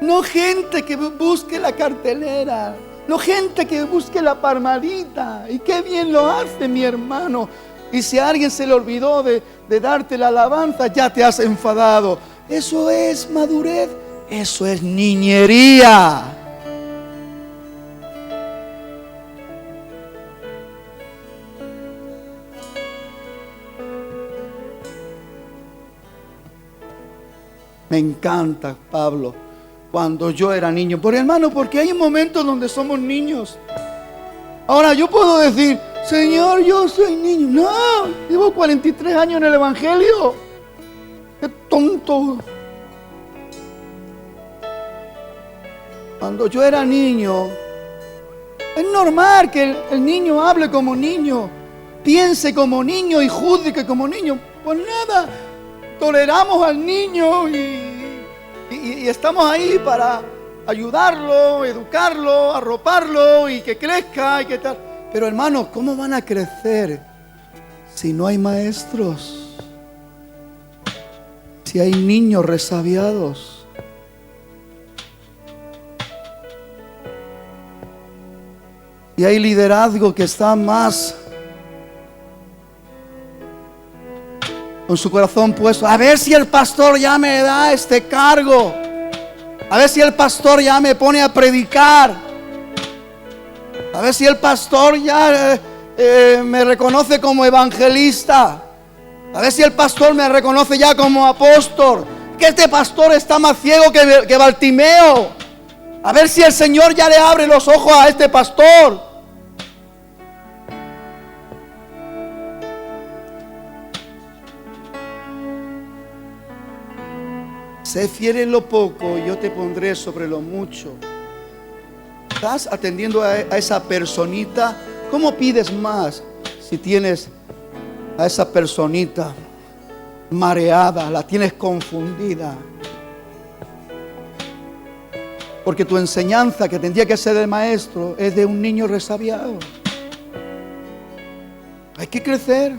No gente que busque la cartelera, no gente que busque la palmadita. Y qué bien lo hace mi hermano. Y si a alguien se le olvidó de darte la alabanza, ya te has enfadado. Eso es madurez, eso es niñería. Me encanta, Pablo, cuando yo era niño. Por hermano, porque hay momentos donde somos niños. Ahora yo puedo decir, Señor, yo soy niño. No, llevo 43 años en el Evangelio. Qué tonto. Cuando yo era niño, es normal que el niño hable como niño, piense como niño y juzgue como niño. Pues nada, toleramos al niño y estamos ahí para ayudarlo, educarlo, arroparlo y que crezca y que tal. Pero hermanos, ¿cómo van a crecer si no hay maestros? Si hay niños resabiados. Si hay liderazgo que está más con su corazón puesto, a ver si el pastor ya me da este cargo, a ver si el pastor ya me pone a predicar, a ver si el pastor ya me reconoce como evangelista. A ver si el pastor me reconoce ya como apóstol. Que este pastor está más ciego que Bartimeo. A ver si el Señor ya le abre los ojos a este pastor. Sé fiel en lo poco y yo te pondré sobre lo mucho. ¿Estás atendiendo a esa personita? ¿Cómo pides más si tienes a esa personita mareada, la tienes confundida? Porque tu enseñanza, que tendría que ser del maestro, es de un niño resabiado. Hay que crecer.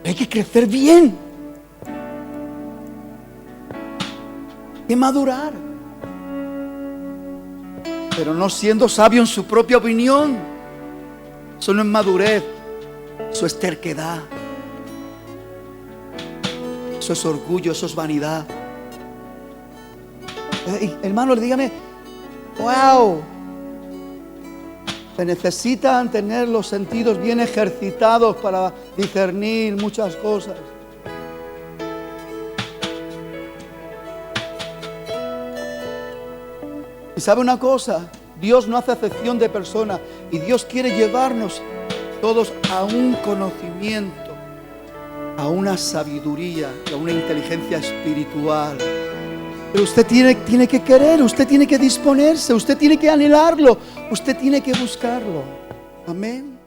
Hay que crecer bien. Hay que madurar. Pero no siendo sabio en su propia opinión. Eso no es madurez. Eso es terquedad. Eso es orgullo, eso es vanidad. Hermano, dígame, wow. Se necesitan tener los sentidos bien ejercitados para discernir muchas cosas. Y sabe una cosa, Dios no hace acepción de personas y Dios quiere llevarnos todos a un conocimiento, a una sabiduría, a una inteligencia espiritual. Pero usted tiene que querer, usted tiene que disponerse, usted tiene que anhelarlo, usted tiene que buscarlo. Amén.